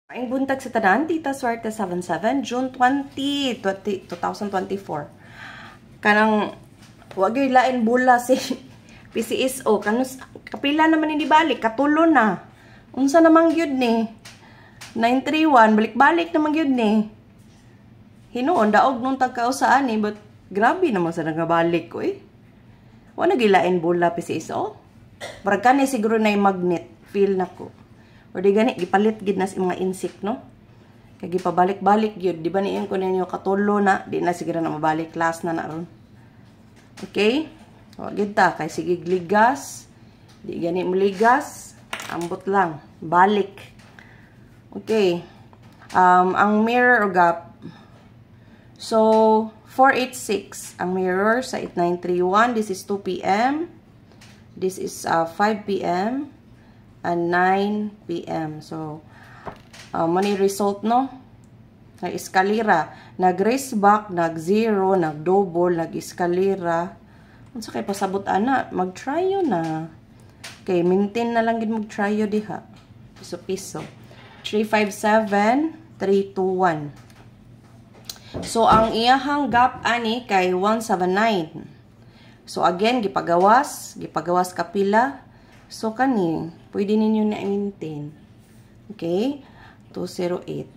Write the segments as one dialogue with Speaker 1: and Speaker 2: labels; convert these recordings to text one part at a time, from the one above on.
Speaker 1: Ang buntag sa tanan, Tita Swerte 77, June 20, 2024. Kanang, wag yung lain bula si PCSO. Kanus, kapila naman hindi balik, katulo na. Unsa namang yun ni? 931, balik-balik namang yun ni. Hinoon, daog nung tagkausaan eh, but grabe naman sa nagabalik ko eh. Wala gilain bula PCSO. Barag ka ni siguro na yung magnet, feel na ko. O di gani, gipalit gid na sa mga insect, no? Kaya gipabalik-balik yun. Di ba niyon ko ninyo katulo na, di na siguro na mabalik. Last na ron. Okay? O, gid ta. Kaya sige ligas. Di gani muligas. Ambot lang. Balik. Okay. Ang mirror o gap. So, 486. Ang mirror sa 8931. This is 2 p.m. This is 5 p.m. and 9 p.m. So, money result, no? Nag-eskalera. Nag-race back, nag-zero, nag-double, nag-eskalera. Kung sa kayo pasabot, ana, mag-try yun na. Okay, maintain na lang din mag-try yun diha. Piso-piso. 357, 321. So, ang iyahang gap, ani, kay 179. So, again, gipagawas kapila. So, kani, pwede ninyo na-maintain. Okay? 208.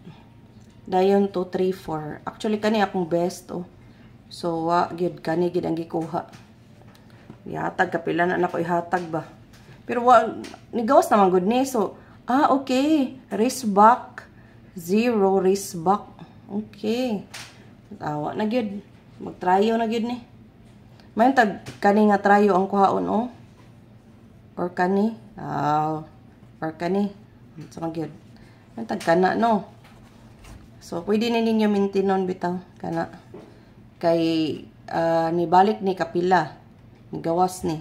Speaker 1: Dayon 234. Actually, kani akong best, oh. So, gid kani, gid ang gikuha. Ihatag, kapila na ako ihatag ba? Pero, nigawas naman good ni. So, okay. Race back. 0, race back. Okay. Tawa na gid. Mag-tryo na gid ni. Mayon tag, kani nga tryo ang kuhaon, oh. Or kani. Or kani. So, magyod. Nantag kana, no? So, pwede na ninyo maintinon bitaw. Kana. Kay, nibalik ni kapila. Nigawas ni.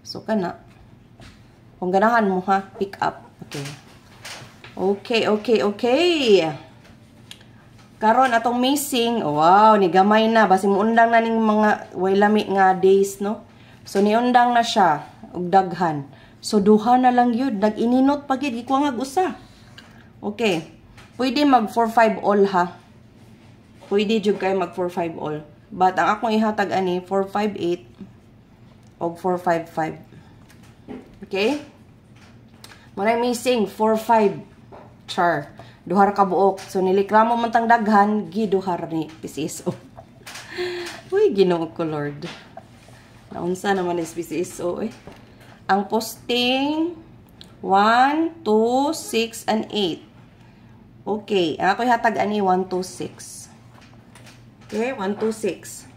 Speaker 1: So, kana. Kung ganahan mo, ha? Pick up. Okay. Karon atong missing. Wow, nigamay na. Basi muundang na ning mga waylami nga days, no? So, niundang na siya. Og daghan. So, duha na lang yun. Nag-ininot pagid. Ikuha nga usa. Okay. Pwede mag 4-5 all, ha? Pwede jud kayo mag 4-5 all. But, ang akong ihatag ani, 4-5-8 og 4-5-5. Okay? Muna missing, 4-5 char. Duhar ka buok. So, nilikramo man tang daghan, giduhar ni PCSO. Uy, Ginoo ko, Lord. Naunsa naman is PCSO, eh. Ang posting, 1, 2, 6, and 8. Okay. Ang ako ihatag ani, 1, 2, 6. Okay, 1, 2, 6.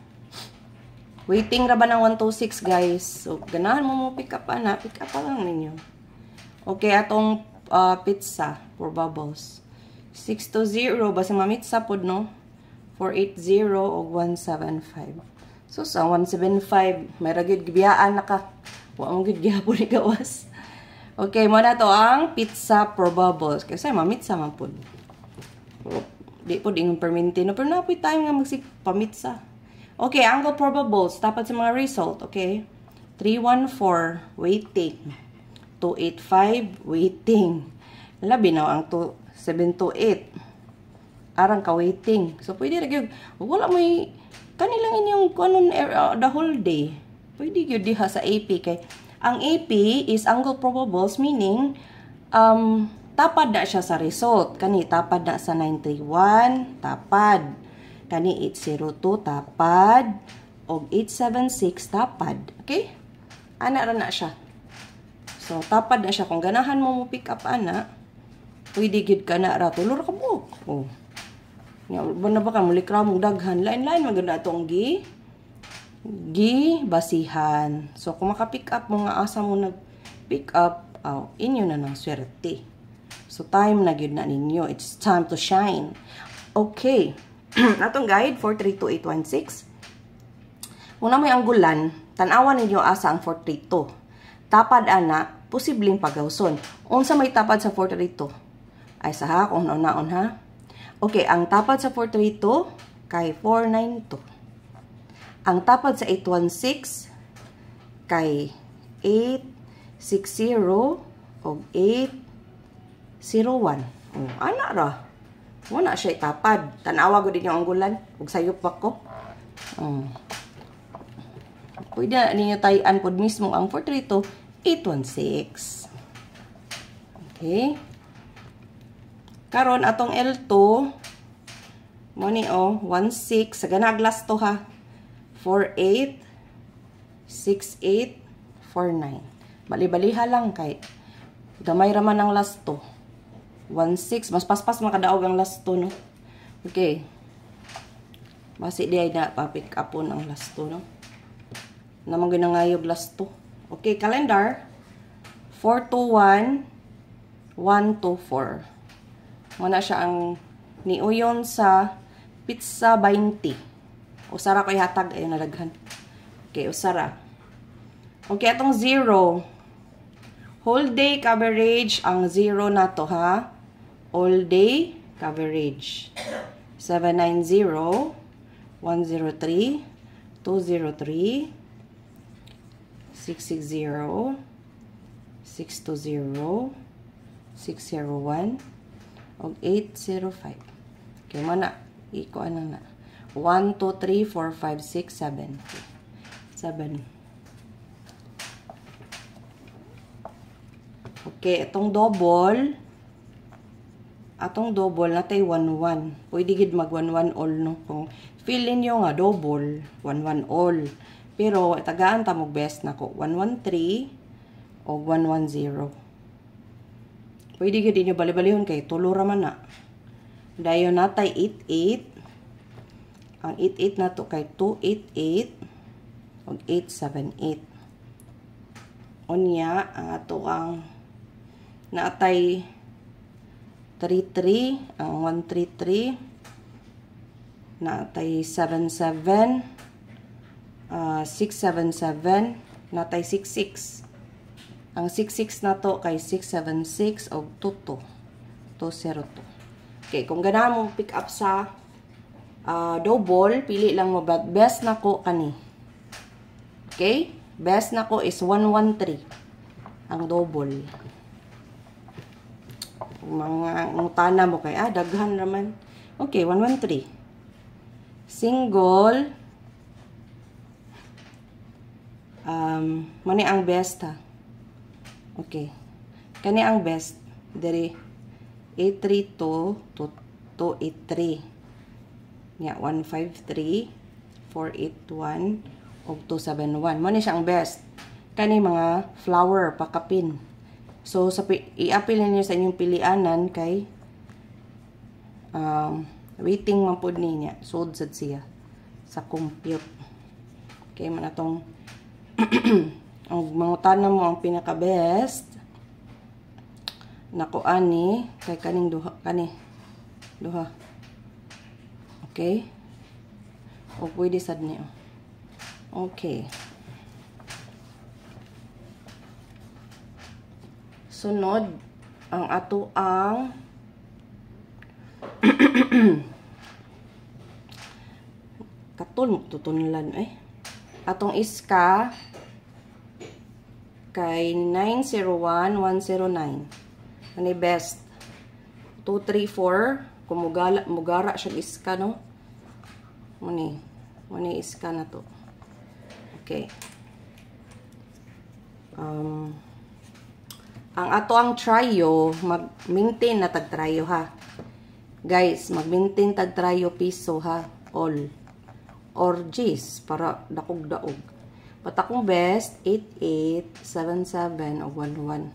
Speaker 1: Waiting ra ba ng 1, 2, 6, guys? So, ganahan mo pick up, ana. Pick up pa lang ninyo. Okay, atong pizza for bubbles. 6 to 0. Basta mamitsa pod, no? 480 o 175. So, sa 175, may ragid gibiyaan na ka. Wa mong gid gihapon ni gawas. Okay, mo na to ang pizza for bubbles. Kasi mamitsa man pod. Di pod ingon perminti no, pero napoy time nga magsipamitsa. Okay, ang for bubbles dapat sa mga result, okay? 314 waiting. 285 waiting. Labi na ang 728. Arang ka waiting. So pwede ra gyud wala may kanilang inyong kanon the whole day. Pwede yun diha sa AP kay ang AP is angle probables, meaning tapad na siya sa result. Kani tapad na sa 931, tapad. Kani 802 tapad og 876 tapad. Okay? Ana ra na siya. So tapad na siya kung ganahan mo pick up ana. Pwede gid ka na ra tulor ka buok. Oh. Nya na ba ka mulikramo daghan lain-lain maganda atong basihan. So, kung maka-pick up mo nga asa mo nag-pick up, inyo na ng swerte. So, time na gyud na ninyo. It's time to shine. Okay. Atong guide, 432816. Una may anggulan, tanawan ninyo asa ang 432. Tapad ana, posibleng pagawson. Unsa may tapad sa 432? Ay, saha, kung naon ha? Okay, ang tapad sa 432, kay 492. Ang tapad sa 816 kay 860 o 801. Oh, ana ra. Wala siya itapad. Tanawa ko din yung anggulan. Huwag sayop pa ko. Pwede na ninyo tayan po mismo ang 432-816. Okay. Karon atong L2, mo ni 16. Sa ganag last to ha. 48, 68, 49. Bali-baliha lang kay gamay raman ang last to. 16. Mas paspas makadaog ang last to, no? Okay. Basi di ay na pa-pick upon ang last to, no? Namang ginangayog last to. Okay, calendar. 421, 124. Muna siya ang niuyon sa pizza 20. Usara ko ihatag. Ayun, nalaghan. Okay, usara. Okay, atong 0. Whole day coverage. Ang 0 na to, ha? All day coverage. 790, 103, 203, 660, 620, 601, og 805. Okay, mana. Iko ano na. 1, 2, 3, 4, 5, 6, 7. 7. Okay, itong double. Atong double natay 1-1. Pwede gid mag 1-1 all, no? Kung feel niyo nga double, 1-1 all. Pero tagaan ta mo best nako 113 o 110. Pwede gid niyo bali-balihon kay tulo ra man na. Dayon natay 88. Ang 88 na to kay 288 o 878. Unya ang ato ang naatay 33, ang 133 naatay 77, 677 natay 66. Ang 66 na to kay 676 o 22 202. Okay, kung ganahan mo pick up sa double, pili lang mo, but best na ko kani. Okay, best na ko is 113 ang double. Mga ngutana mo kay daghan raman. Okay, 113. Single mani ang best ha. Okay. Kani ang best diri 832 to 283. Nya 153 481 ug 271. Mani siya ang best. Kani mga flower pakapin. So sa i-apil niyo sa inyong pilianan kay waiting man pud niya. Sold sad siya sa compute. Okay man atong ang mga tanan mo ang pinaka best nako ani kay kaning duha duha. Okay, o pwede sad niyo. Okay, sunod ang ato ang katul tutunlan atong iska kay 901109. Ani best 234 kung mugara siya iska, no? Muni iska na to. Okay. Ang ato ang trio, mag-maintain na tag trio ha. Guys, mag-maintain tag trio piso ha. All. Or G's para dakog-daog. But akong best, 8877 o 11.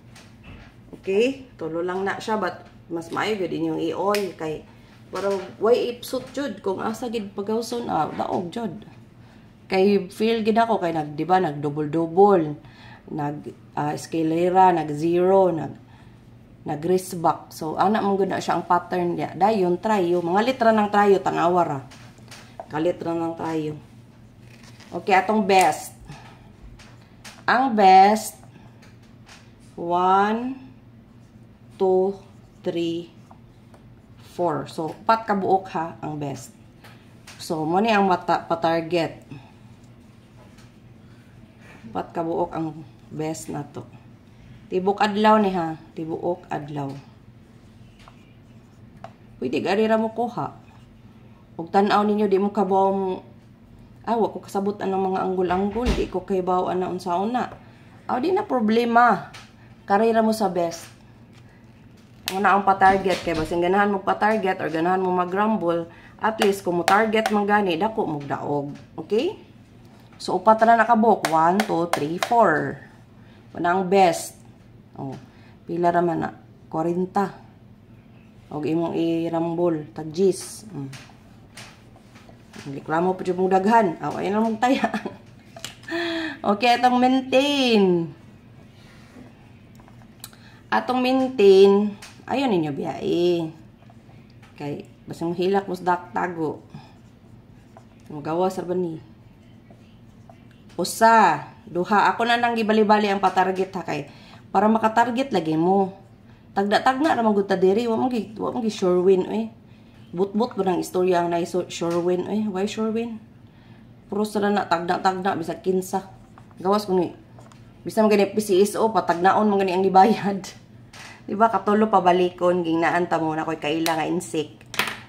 Speaker 1: Okay? Tulo lang na siya, but mas maayo din yung i-all kay para way ipsut jud kung asa gid pagawson daog jud. Kay feel gid ako kay di ba nag double escalera, nag zero, nag race back. So ana man gud na siya ang pattern dia. Dayon trio, mga litra ng trio tanawa ra. Kalitra ng trio. Okay, atong best. Ang best 1 2 3 4. So, 4 kabuok ha, ang best. So, mo ni ang pa-target. 4 kabuok ang best na to. Tibok adlaw ni ha, tibuok adlaw. Pwede garira mo kuha. Ug tan-aw ninyo di mo kabaw mo wa ko kasabot ang mga anggol-anggol, di ko kay baw ana unsa-una. Di na problema. Karira mo sa best. Ang na ang pa-target kay basing ganahan mo pa-target or ganahan mo mag-rumble, at least kung mo target man gani dako mo daog. Okay? So upat na nakabok. 1 2 3 4. Ang best. Pila ra man na? 40. Og imong i-rumble tag gis. Reklamo pa mong daghan. Ayun na mong taya. Okay, atong maintain. Ayun ninyo biyae. Kay basang hilak mo sa tago. Magawas ra ba ni? Usa, duha. Ako na nang gibali-bali ang patarget ha kay para makatarget lagi mo. Tagda-tagna ra magud ta diri, wa mo gi sure win But-but ba ng istorya ang sure win Why sure win? Puro sila na tagda-tagna bisag kinsa. Gawas ko ni. Bisa man gani PCSO patagnaon man gani ang gibayad. Diba katulo pabalikon gingnaan ta mo na koy kaila nga insik.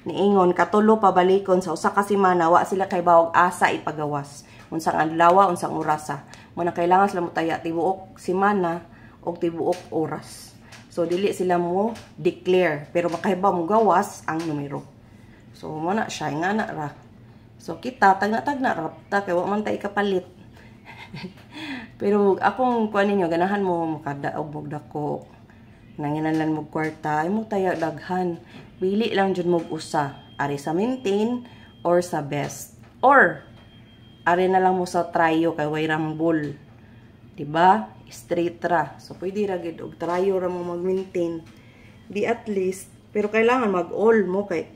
Speaker 1: Niingon katulo pabalikon sa usa ka semana wa sila kay bawog asa ipagawas. Unsang adlaw, unsang orasa. Mo na kailangan sila mo taya tibuok semana og tibuok oras. So, dili sila mo declare. Pero makahibaw mo gawas ang numero. So, mo na siya. Nga na ra. So, kita, tagna-tagna ra. Kaya wa man tayo kapalit. Pero, akong kuha ninyo, ganahan mo makadaog mo dako. Nanginalan mo kwarta. Ay mo tayo daghan. Pili lang dyan mo usa. Ari sa maintain or sa best. Or, ari na lang mo sa tryo kay way rumble. Diba? Straight ra. So, pwede ra gid og tryo ra mo mag-maintain. Di at least, pero kailangan mag-all mo kay,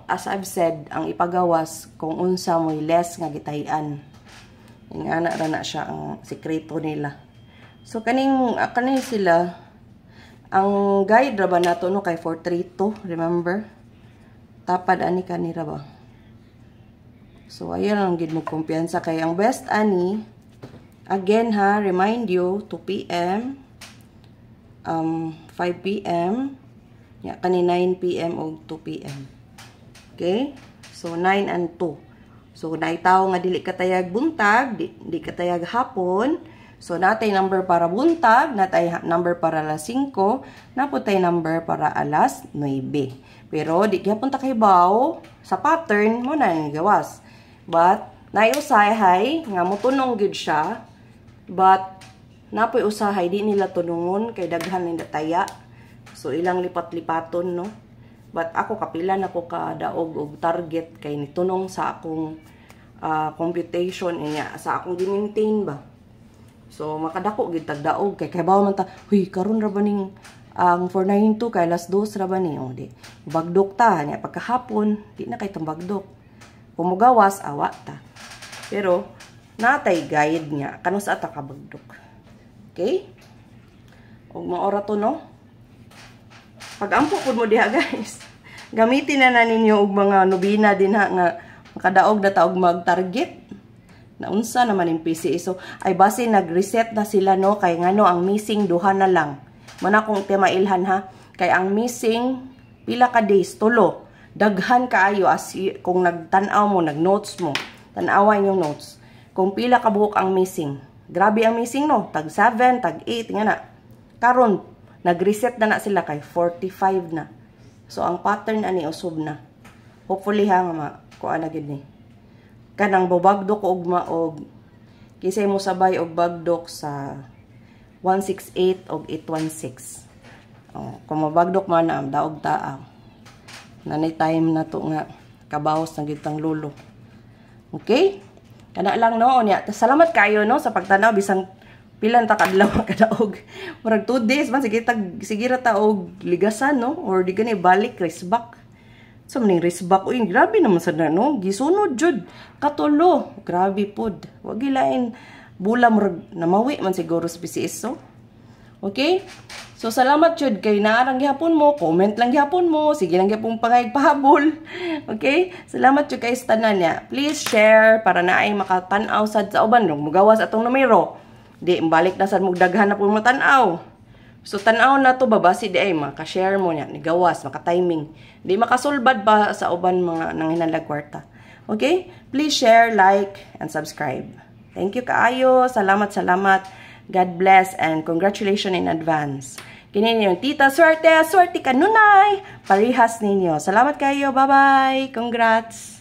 Speaker 1: as I've said, ang ipagawas kung unsa mo'y less nga gitayan. Yung ana ra na siya ang sikreto nila. So, kaning sila, ang guide ra ba nato no kay 432, remember? Tapad ani kanira ba? So, ayan lang gid mo kumpiyansa kay ang best ani. Again ha, remind you, 2 p.m., 5 p.m., kani 9 p.m. o 2 p.m. Okay? So, 9 and 2. So, naitaw nga dili katayag buntag, di katayag hapon. So, natay number para buntag, natay number para alas 5, naputay number para alas 9. Pero, di gyapon ta kay baw, sa pattern mo na gawas. But, naiusahay, nga mutunong gid siya, but, napoy usahay, di nila tunungon, kay daghan nila taya. So, ilang lipat-lipaton, no? But, ako kapila na ko kadaog og target, kay nitunong sa akong computation, sa akong di-maintain ba? So, makadako, gitagdaog, kay bawa man ta, huy, karon ra ba ning, ang 492, kay last 2 ra ba ni? O, di, bagdok ta, niya, pagkahapon, di na kay tambagdok. Kumugawas, awa ta. Pero, natay guide niya. Kano sa ata kabagdok. Okay? Huwag mga ora to, no? Pag-ampo po mo diha, guys. Gamitin na ninyo og mga nobina din ha, nga makadaog na taog mag-target. Naunsa naman yung PC. So, ay base nag-reset na sila, no? Kay ngano, ang missing, duha na lang. Mana kong temailhan, ha? Kay ang missing, pila ka days, tulo. Daghan kaayo as kung nagtanaw mo, nag-notes mo. Tanawan yung notes. Kung pila ka buhok ang missing. Grabe ang missing, no? Tag 7, tag 8, nga na. Karon, nag-reset na sila kay 45 na. So, ang pattern ani usub na. Hopefully, ha, nga kuha na gid ni. Kanang bobagdok og maog. Kisay mo sabay og bagdok sa 168 og 816. Kung mabagdok man na, daog taa. Nanay time na to nga kabahos ng gitang lulo. Okay? Kana lang no nya. Salamat kayo no sa pagtanaw bisang pilan ta kadlaw kadaog. Murag 2 days man sige ra ta og ligasan no or di gani balik race back. So maning race back uy grabe naman sad na no. Gisunod jud katulo. Grabe pod. Wag gilain bula murag namawi man siguro sa PCS so. Okay? So, salamat jud kay naarang gihapon mo, comment lang gihapon mo, sige lang gihapon pangayag pahabol. Okay? Salamat jud kay tanan niya. Please share para na ay makatan-aw sad sa uban, mugawas atong numero. Di balik na sad mo daghan na pud mo tan-aw. So, tanaw na to babasi di ay, maka-share mo niya, nigawas, maka-timing. Di makasulbad ba sa uban mga nanginalag kwarta. Okay? Please share, like, and subscribe. Thank you kaayo. Salamat, salamat. God bless and congratulations in advance. Kini yung tita, swerte ka nunay. Parihas ninyo. Salamat kayo. Bye-bye. Congrats.